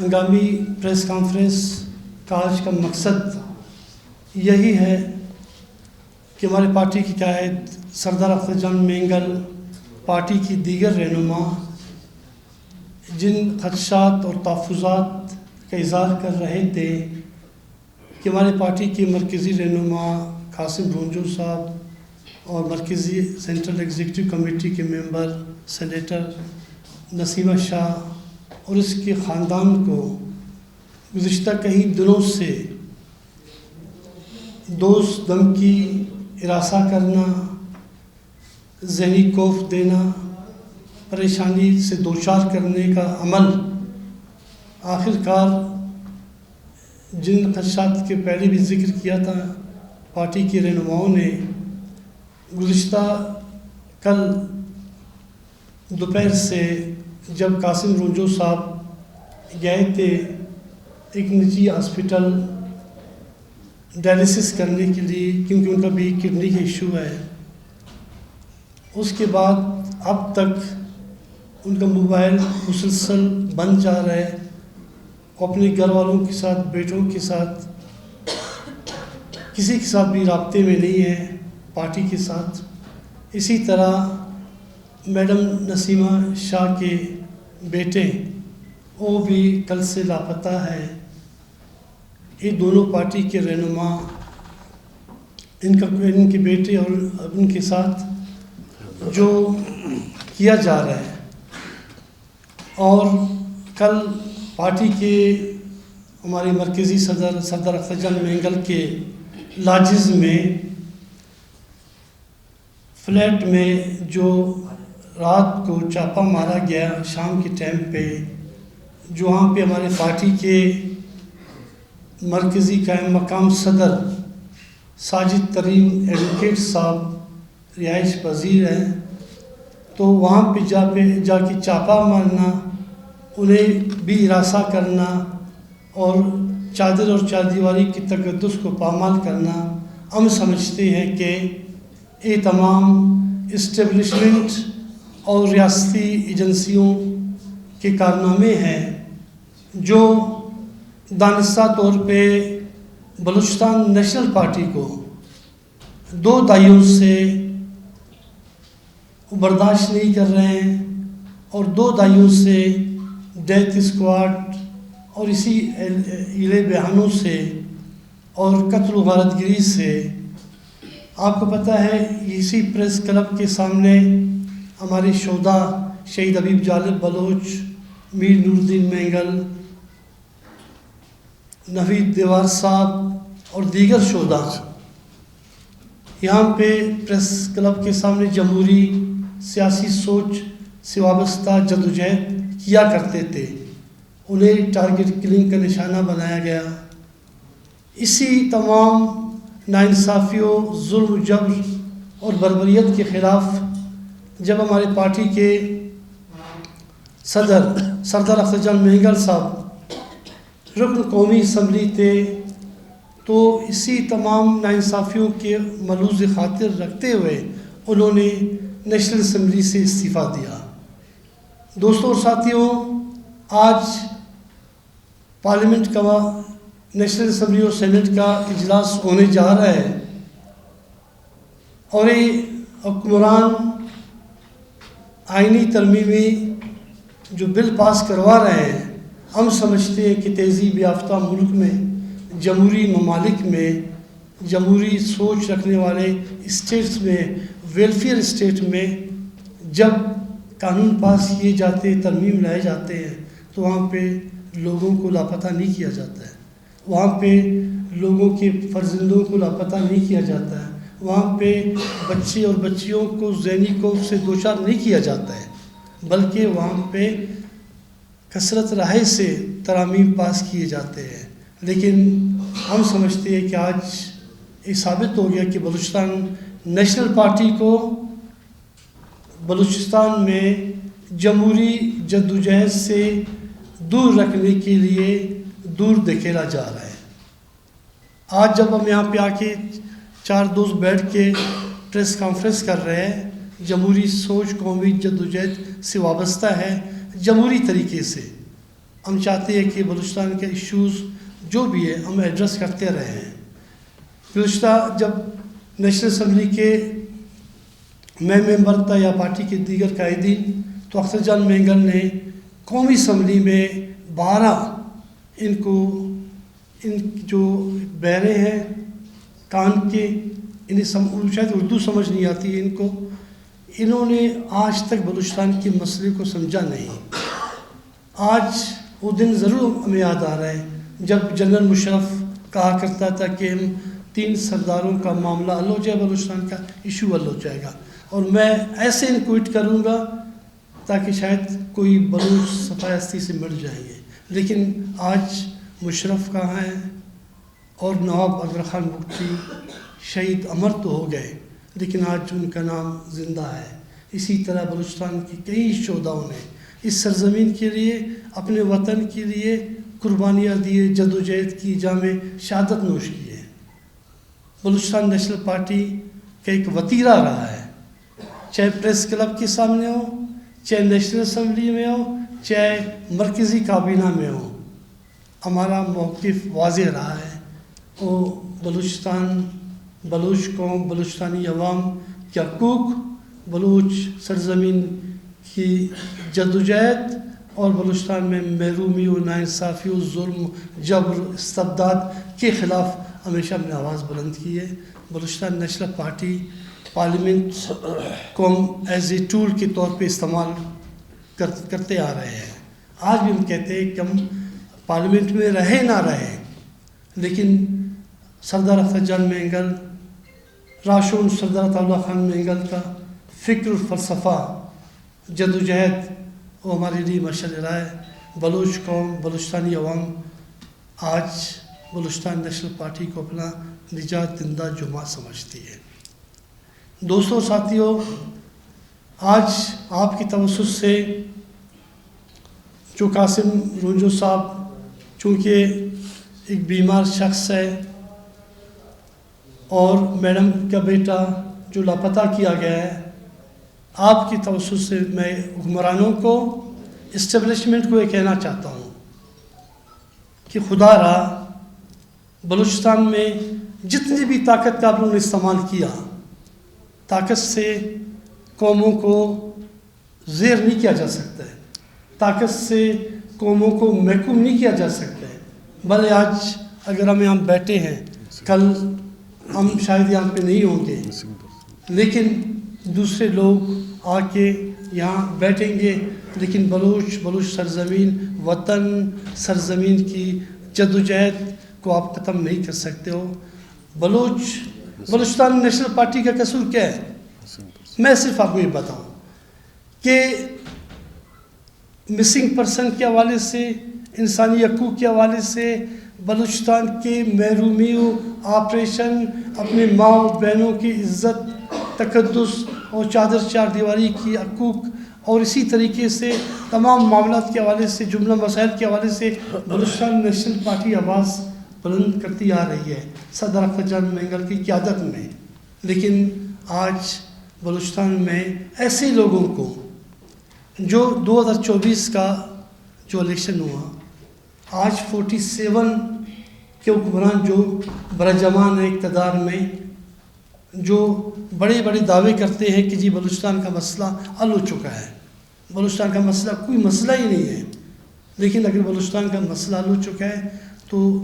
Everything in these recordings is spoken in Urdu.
ہنگامی پریس کانفرنس کا آج کا مقصد یہی ہے کہ ہماری پارٹی کی قائد سردار اختر جان مینگل پارٹی کی دیگر رہنما جن خدشات اور تحفظات کا اظہار کر رہے تھے کہ ہماری پارٹی کی مرکزی رہنما قاسم رونجو صاحب اور مرکزی سینٹرل ایگزیکٹو کمیٹی کے ممبر سینیٹر نسیمہ شاہ اور اس کے خاندان کو گزشتہ کئی دنوں سے دوست دم کی ہراساں کرنا، ذہنی خوف دینا، پریشانی سے دوچار کرنے کا عمل آخر کار جن خدشات کے پہلے بھی ذکر کیا تھا پارٹی کے رہنماؤں نے گزشتہ کل دوپہر سے جب قاسم رونجو صاحب گئے تھے ایک نجی ہاسپٹل ڈائلیسس کرنے کے لیے، کیونکہ ان کا بھی کڈنی کا ایشو ہے، اس کے بعد اب تک ان کا موبائل مسلسل بند جا رہا ہے، اپنے گھر والوں کے ساتھ، بیٹوں کے ساتھ، کسی کے ساتھ بھی رابطے میں نہیں ہے، پارٹی کے ساتھ۔ اسی طرح میڈم نسیمہ شاہ کے بیٹے وہ بھی کل سے لاپتہ ہے۔ یہ دونوں پارٹی کے رہنما ان کے بیٹے اور ان کے ساتھ جو کیا جا رہا ہے، اور کل پارٹی کے ہمارے مرکزی صدر اختر جان مینگل کے لاجز میں فلیٹ میں جو رات کو چھاپا مارا گیا شام کے ٹائم پہ، جو وہاں پہ ہمارے پارٹی کے مرکزی قائم مقام صدر ساجد ترین ایڈوکیٹ صاحب رہائش پذیر ہیں، تو وہاں پہ جا کے چھاپا مارنا، انہیں بھی ہراساں کرنا اور چادر اور چاردیواری کی تقدس کو پامال کرنا، ہم سمجھتے ہیں کہ یہ تمام اسٹیبلشمنٹ اور ریاستی ایجنسیوں کے کارنامے ہیں جو دانستہ طور پہ بلوچستان نیشنل پارٹی کو 2 دہائیوں سے برداشت نہیں کر رہے ہیں، اور 2 دہائیوں سے ڈیتھ اسکواڈ اور اسی ایلے بہانوں سے اور قتل و غارت گری سے۔ آپ کو پتہ ہے اسی پریس کلب کے سامنے ہمارے شہدا شہید حبیب جالب بلوچ، میر نور الدین مینگل، نوید دیوار صاحب اور دیگر شہدا یہاں پہ پریس کلب کے سامنے جمہوری سیاسی سوچ سے وابستہ جدوجہد کیا کرتے تھے، انہیں ٹارگٹ کلنگ کا نشانہ بنایا گیا۔ اسی تمام ناانصافیوں، ظلم، جبر اور بربریت کے خلاف جب ہماری پارٹی کے سردار اختر جان مینگل صاحب رکن قومی اسمبلی تھے، تو اسی تمام ناانصافیوں کے ملحوظ خاطر رکھتے ہوئے انہوں نے نیشنل اسمبلی سے استعفیٰ دیا۔ دوستوں اور ساتھیوں، آج پارلیمنٹ کا نیشنل اسمبلی اور سینٹ کا اجلاس ہونے جا رہا ہے، اور یہ حکمران آئینی ترمیمی جو بل پاس کروا رہے ہیں، ہم سمجھتے ہیں کہ تہذیب یافتہ ملک میں، جمہوری ممالک میں، جمہوری سوچ رکھنے والے اسٹیٹس میں، ویلفیئر اسٹیٹ میں جب قانون پاس کیے جاتے، ترمیم لائے جاتے ہیں، تو وہاں پہ لوگوں کو لاپتہ نہیں کیا جاتا ہے، وہاں پہ لوگوں کے فرزندوں کو لاپتہ نہیں کیا جاتا ہے، وہاں پہ بچے اور بچیوں کو ذہنی خوف سے دوچار نہیں کیا جاتا ہے، بلکہ وہاں پہ کثرت رائے سے ترامیم پاس کیے جاتے ہیں۔ لیکن ہم سمجھتے ہیں کہ آج یہ ثابت ہو گیا کہ بلوچستان نیشنل پارٹی کو بلوچستان میں جمہوری جدوجہد سے دور رکھنے کے لیے دور دھکیلا جا رہا ہے۔ آج جب ہم یہاں پہ آ کے 4 دوست بیٹھ کے پریس کانفرنس کر رہے ہیں، جمہوری سوچ قومی جدوجہد سے وابستہ ہے، جمہوری طریقے سے ہم چاہتے ہیں کہ بلوچستان کے ایشوز جو بھی ہے ہم ایڈریس کرتے رہے ہیں. گزشتہ جب نیشنل اسمبلی کے میں ممبر تھا یا پارٹی کے دیگر قائدین تو اختر جان مینگل نے قومی اسمبلی میں 12 ان جو بہرے ہیں کان کے انہیں شاید اردو سمجھ نہیں آتی ہے ان کو, انہوں نے آج تک بلوچستان کے مسئلے کو سمجھا نہیں. آج وہ دن ضرور ہمیں یاد آ رہا ہے جب جنرل مشرف کہا کرتا تھا کہ ہم 3 سرداروں کا معاملہ حل ہو جائے, بلوچستان کا ایشو حل ہو جائے گا, اور میں ایسے انکویٹ کروں گا تاکہ شاید کوئی بلوچ صفائے سے مل جائیں گے. لیکن آج مشرف کہاں ہیں اور نواب اکبر خان بگٹی شہید امر تو ہو گئے لیکن آج ان کا نام زندہ ہے. اسی طرح بلوچستان کی کئی شہداؤں نے اس سرزمین کے لیے, اپنے وطن کے لیے قربانیاں دیے, جدوجہد کی, جامِ شہادت نوش کی ہے. بلوچستان نیشنل پارٹی کا ایک وتیرہ رہا ہے, چاہے پریس کلب کے سامنے ہو, چاہے نیشنل اسمبلی میں ہو, چاہے مرکزی کابینہ میں ہو. ہمارا موقف واضح رہا ہے. وہ بلوچستان, بلوچ قوم, بلوچستانی عوام کے حقوق, بلوچ سرزمین کی جدوجہد اور بلوچستان میں محرومی و ناانصافی و ظلم, جبر, استبداد کے خلاف ہمیشہ ہم نے آواز بلند کی ہے. بلوچستان نیشنل پارٹی پارلیمنٹ کو ہم ایز اے ٹول کے طور پہ استعمال کرتے آ رہے ہیں. آج بھی ہم کہتے ہیں کہ ہم پارلیمنٹ میں رہے نہ رہے, لیکن سردار اختر جان مینگل, راشون سردار عطاءاللہ خان مینگل کا فکر و فلسفہ, جدوجہد وہ ہمارے لیے مشعل راہ ہے. بلوچ قوم, بلوچستانی عوام آج بلوچستان نیشنل پارٹی کو اپنا نجات دندہ جماعت سمجھتی ہے. دوستوں ساتھیوں, آج آپ کی توسط سے جو قاسم رونجو صاحب چونکہ ایک بیمار شخص ہے اور میڈم کا بیٹا جو لاپتہ کیا گیا ہے, آپ کی توسط سے میں حکمرانوں کو, اسٹیبلشمنٹ کو یہ کہنا چاہتا ہوں کہ خدا را بلوچستان میں جتنی بھی طاقت کا آپ لوگوں نے استعمال کیا, طاقت سے قوموں کو زیر نہیں کیا جا سکتا ہے, طاقت سے قوموں کو محکوم نہیں کیا جا سکتا ہے. بھلے آج اگر ہم یہاں بیٹھے ہیں, کل ہم شاید یہاں پہ نہیں ہوں گے, لیکن دوسرے لوگ آ کے یہاں بیٹھیں گے, لیکن بلوچ سرزمین, وطن سرزمین کی جدوجہد کو آپ ختم نہیں کر سکتے ہو. بلوچستان نیشنل پارٹی کا قصور کیا ہے؟ میں صرف آپ کو یہ بتاؤں کہ مسنگ پرسن کے حوالے سے, انسانی حقوق کے حوالے سے, بلوچستان کے محرومی و آپریشن, اپنے ماں بہنوں کی عزت, تقدس اور چادر چار دیواری کی حقوق, اور اسی طریقے سے تمام معاملات کے حوالے سے, جملہ مسائل کے حوالے سے بلوچستان نیشنل پارٹی آواز بلند کرتی آ رہی ہے صدر اختر جان مینگل کی قیادت میں. لیکن آج بلوچستان میں ایسے لوگوں کو, جو 2024 کا جو الیکشن ہوا, آج 47 کے حکمران جو برجمان اقتدار میں, جو بڑے بڑے دعوے کرتے ہیں کہ جی بلوچستان کا مسئلہ حل ہو چکا ہے, بلوچستان کا مسئلہ کوئی مسئلہ ہی نہیں ہے. لیکن اگر بلوچستان کا مسئلہ حل ہو چکا ہے تو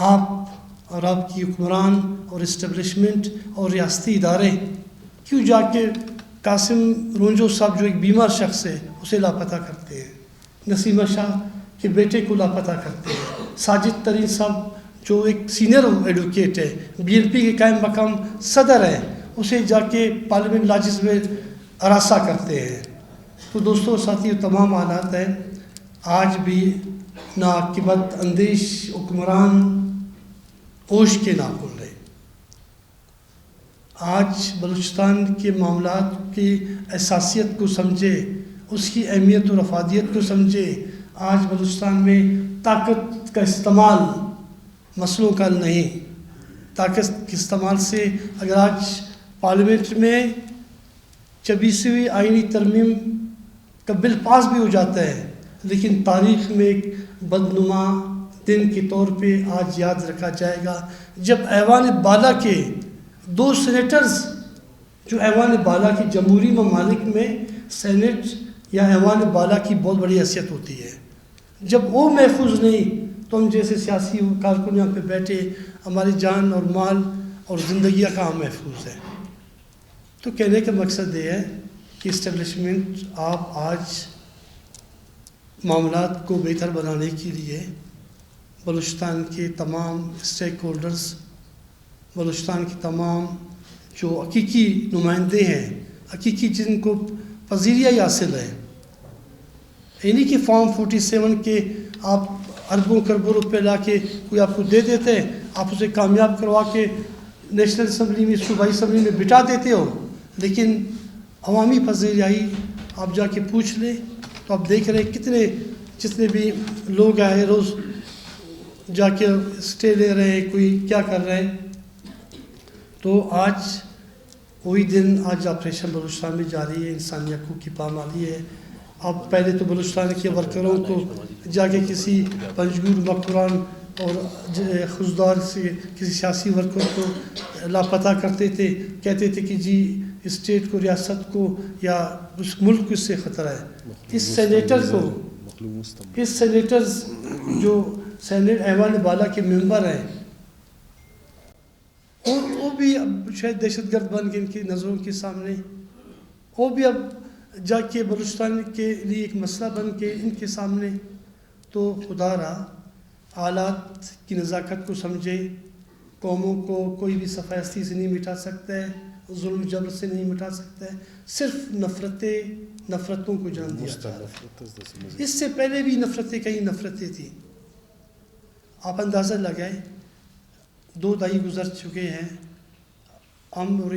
آپ اور آپ کی حکمران اور اسٹیبلشمنٹ اور ریاستی ادارے کیوں جا کے قاسم رونجو صاحب جو ایک بیمار شخص ہے اسے لاپتہ کرتے ہیں, نسیمہ شاہ کے بیٹے کو لاپتہ کرتے ہیں, ساجد ترین صاحب جو ایک سینئر ایڈوکیٹ ہے, بی این پی کے قائم مقام صدر ہے, اسے جا کے پارلیمنٹ لاجز میں ہراساں کرتے ہیں. تو دوستوں ساتھیوں, تمام حالات ہیں. آج بھی ناعاقبت اندیش حکمران ہوش کے نہ کھل رہے. آج بلوچستان کے معاملات کی اساسیت کو سمجھے, اس کی اہمیت اور افادیت کو سمجھے. آج بلوچستان میں طاقت کا استعمال مسئلوں کا نہیں. طاقت کے استعمال سے اگر آج پارلیمنٹ میں 26ویں آئینی ترمیم کا بل پاس بھی ہو جاتا ہے, لیکن تاریخ میں ایک بدنما دن کے طور پہ آج یاد رکھا جائے گا جب ایوان بالا کے 2 سینیٹرز جو ایوان بالا کی جمہوری ممالک میں سینٹ یا ایوان بالا کی بہت بڑی حیثیت ہوتی ہے، جب وہ محفوظ نہیں تو ہم جیسے سیاسی کارکن یہاں پہ بیٹھے ہماری جان اور مال اور زندگیاں کہاں محفوظ ہے۔ تو کہنے کا مقصد یہ ہے کہ اسٹیبلشمنٹ آپ آج معاملات کو بہتر بنانے کے لیے بلوچستان کے تمام اسٹیک ہولڈرز، بلوچستان کے تمام جو حقیقی نمائندے ہیں، حقیقی جن کو پذیریائی حاصل ہے، یعنی کہ فارم 47 کے آپ اربوں کروڑوں روپے لا کے کوئی آپ کو دے دیتے ہیں، آپ اسے کامیاب کروا کے نیشنل اسمبلی میں صوبائی اسمبلی میں بٹھا دیتے ہو، لیکن عوامی پذیرائی آپ جا کے پوچھ لیں تو آپ دیکھ رہے ہیں کتنے جتنے بھی لوگ آئے روز جا کے اسٹے لے رہے ہیں، کوئی کیا کر رہے ہیں۔ تو آج وہی دن آج آپریشن بلوچستان میں جاری ہے، انسانی حقوق کی پامالی ہے۔ اب پہلے تو بلوچستان کے ورکروں کو جا کے کسی پنجگور مکران اور خزدار سے کسی سیاسی ورکر کو لاپتہ کرتے تھے، کہتے تھے کہ جی اسٹیٹ کو، ریاست کو یا اس ملک کو اس سے خطرہ ہے۔ اس سینیٹر کو، اس سینیٹرز جو سینیٹ ایوان بالا کے ممبر ہیں، اور وہ بھی اب شاید دہشت گرد بن گئے ان کی نظروں کے سامنے، وہ بھی اب جا کے بلوچستان کے لیے ایک مسئلہ بن کے ان کے سامنے۔ تو خدا را حالات کی نزاکت کو سمجھے، قوموں کو کوئی بھی صفحستی سے نہیں مٹا سکتا ہے، ظلم جبر سے نہیں مٹا سکتا ہے، صرف نفرتوں کو جان دیا جاتا ہے۔ اس سے پہلے بھی کئی نفرتیں تھیں، آپ اندازہ لگائیں، 2 دہائی گزر چکے ہیں، ہم اور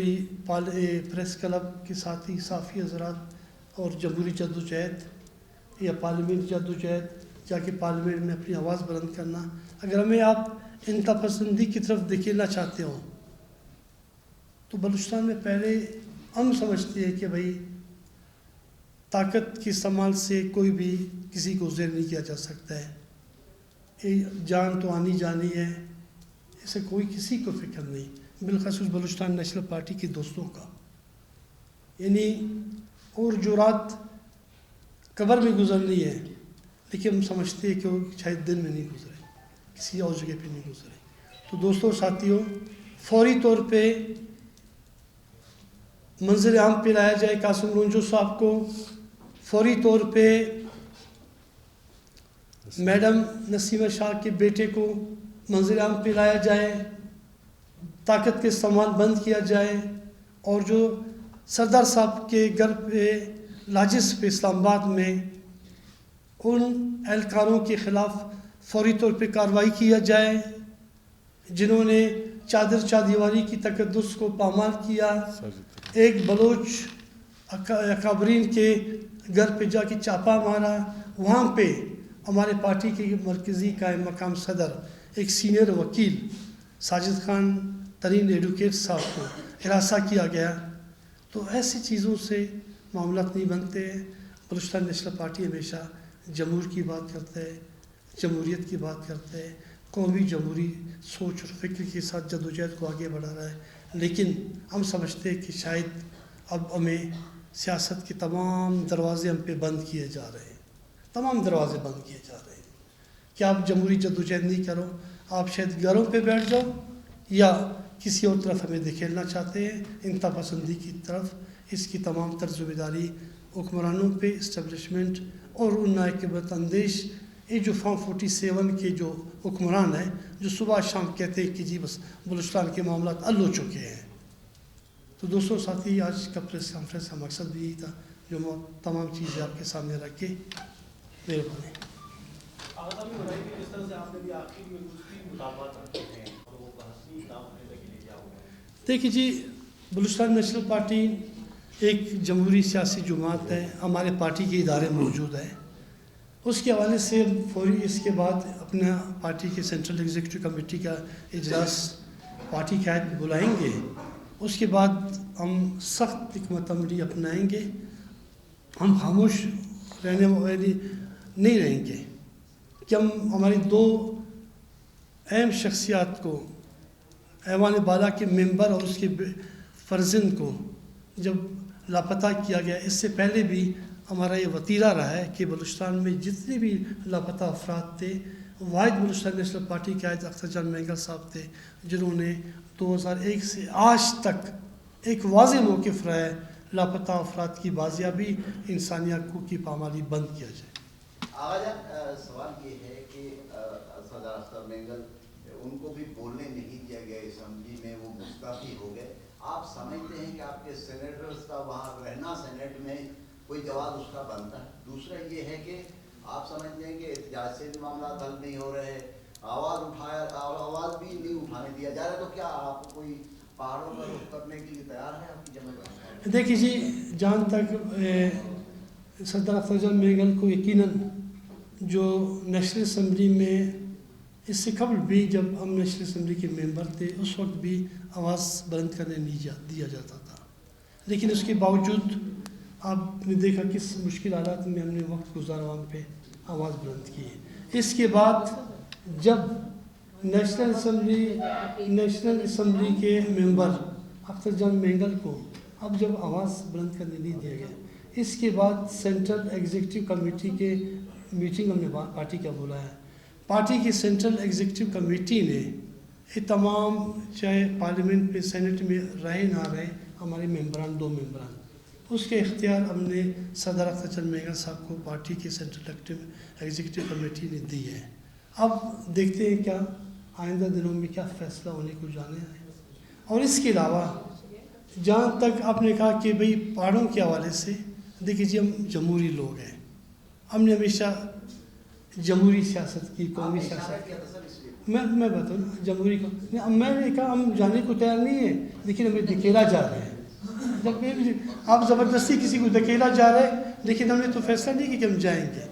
پریس کلب کے ساتھی صحافی حضرات اور جمہوری جدوجہد یا پارلیمنٹ جدوجہد جا کے پارلیمنٹ میں اپنی آواز بلند کرنا، اگر ہمیں آپ انتہا پسندی کی طرف دھکیلنا چاہتے ہو تو بلوچستان میں پہلے ہم سمجھتے ہیں کہ بھائی طاقت کے استعمال سے کوئی بھی کسی کو زیر نہیں کیا جا سکتا ہے، جان تو آنی جانی ہے، اسے کوئی کسی کو فکر نہیں، بالخصوص بلوچستان نیشنل پارٹی کے دوستوں کا، یعنی اور جو رات قبر میں گزرنی ہے، لیکن ہم سمجھتے ہیں کہ وہ شاید دن میں نہیں گزرے، کسی اور جگہ پہ نہیں گزرے۔ تو دوستوں ساتھیوں، فوری طور پہ منظر عام پہ لایا جائے قاسم رونجو صاحب کو، فوری طور پہ میڈم نسیمہ شاہ کے بیٹے کو منظر عام پہ لایا جائے، طاقت کے استعمال بند کیا جائے، اور جو سردار صاحب کے گھر پہ لاجس پہ اسلام آباد میں ان اہلکاروں کے خلاف فوری طور پہ کارروائی کیا جائے جنہوں نے چادر چادیواری کی تقدس کو پامال کیا، ایک بلوچ اکابرین کے گھر پہ جا کے چاپا مارا، وہاں پہ ہمارے پارٹی کے مرکزی قائم مقام صدر ایک سینئر وکیل ساجد خان ترین ایڈوکیٹ صاحب کو ہراساں کیا گیا۔ تو ایسی چیزوں سے معاملات نہیں بنتے ہیں۔ بلوچستان نیشنل پارٹی ہمیشہ جمہور کی بات کرتا ہے، جمہوریت کی بات کرتا ہے، قومی جمہوری سوچ اور فکر کے ساتھ جدوجہد کو آگے بڑھا رہا ہے، لیکن ہم سمجھتے ہیں کہ شاید اب ہمیں سیاست کے تمام دروازے ہم پہ بند کیے جا رہے ہیں، تمام دروازے بند کیے جا رہے ہیں کہ آپ جمہوری جدوجہد نہیں کرو، آپ شاید گھروں پہ بیٹھ جاؤ یا کسی اور طرف ہمیں دھکیلنا چاہتے ہیں، انتہا پسندی کی طرف۔ اس کی تمام تر ذمہ داری حکمرانوں پہ، اسٹیبلشمنٹ اور ان ناقابل اندیش یہ جو فارم 47 کے جو حکمران ہیں جو صبح شام کہتے ہیں کہ جی بس بلوچستان کے معاملات حل ہو چکے ہیں۔ تو دوستوں ساتھی، آج کا پریس کانفرنس کا مقصد بھی یہی تھا جو میں تمام چیزیں آپ کے سامنے رکھ کے مہربانی۔ دیکھیے جی، بلوچستان نیشنل پارٹی ایک جمہوری سیاسی جماعت ہے، ہمارے پارٹی کے ادارے موجود ہیں، اس کے حوالے سے فوری اس کے بعد اپنا پارٹی کے سینٹرل ایگزیکٹو کمیٹی کا اجلاس پارٹی کے عہد بلائیں گے، اس کے بعد ہم سخت حکمت عملی اپنائیں گے، ہم خاموش رہنے والے نہیں رہیں گے کہ ہم ہماری دو اہم شخصیات کو، ایوان بالا کے ممبر اور اس کے فرزند کو جب لاپتہ کیا گیا، اس سے پہلے بھی ہمارا یہ وتیرہ رہا ہے کہ بلوچستان میں جتنے بھی لاپتہ افراد تھے، واحد بلوچستان نیشنل پارٹی کے قائد اختر جان مینگل صاحب تھے جنہوں نے 2001 سے آج تک ایک واضح موقف رہا ہے لاپتہ افراد کی بازیابی، انسانی حقوق کی پامالی بند کیا جائے۔ آغا جان، سوال یہ ہے کہ سردار اختر مینگل ان کو بھی بولنے نہیں دیا گیا اسمبلی میں، وہ مستعفی ہو گئے، آپ سمجھتے ہیں کہ آپ کے سینیٹرز کا وہاں رہنا سینیٹ میں کوئی جواز اس کا بنتا ہے؟ دوسرا یہ ہے کہ آپ سمجھتے ہیں کہ احتجاج سے بھی معاملات حل نہیں ہو رہے، آواز بھی نہیں اٹھانے دیا جا رہا، تو کیا آپ کوئی پہاڑوں پر رخ کرنے کے لیے تیار ہیں آپ کی جمع؟ دیکھیے جی، جہاں تک سردار اختر جان مینگل کو یقیناً جو نیشنل اسمبلی میں اس سے قبل بھی جب ہم نیشنل اسمبلی کے ممبر تھے اس وقت بھی آواز بلند کرنے نہیں دیا جاتا تھا، لیکن اس کے باوجود آپ نے دیکھا کس مشکل حالات میں ہم نے وقت گزارا، وہاں پہ آواز بلند کی ہے۔ اس کے بعد جب نیشنل اسمبلی کے ممبر اختر جان مینگل کو اب جب آواز بلند کرنے نہیں دیا گیا، اس کے بعد سینٹرل ایگزیکٹو کمیٹی کے میٹنگ ہم نے پارٹی کا بلایا، پارٹی کی سینٹرل ایگزیکٹو کمیٹی نے یہ تمام چاہے پارلیمنٹ میں سینٹ میں رہے نہ رہے ہمارے ممبران، دو ممبران، اس کے اختیار ہم نے صدر اختر جان مینگل صاحب کو پارٹی کی سینٹرل ایگزیکٹو کمیٹی نے دی ہے۔ اب دیکھتے ہیں کیا آئندہ دنوں میں کیا فیصلہ ہونے کو جانے ہے۔ اور اس کے علاوہ جہاں تک آپ نے کہا کہ بھئی پہاڑوں کے حوالے سے، دیکھیے جی ہم جمہوری لوگ ہیں، ہم نے ہمیشہ جمہوری سیاست کی، قومی سیاست کی، میں بتاؤں جمہوری کو میں نے کہا ہم جانے کو تیار نہیں ہیں، لیکن ہمیں دھکیلا جا رہے ہیں۔ جب آپ زبردستی کسی کو دھکیلا جا رہے ہیں، لیکن ہم نے تو فیصلہ نہیں کہ ہم جائیں گے۔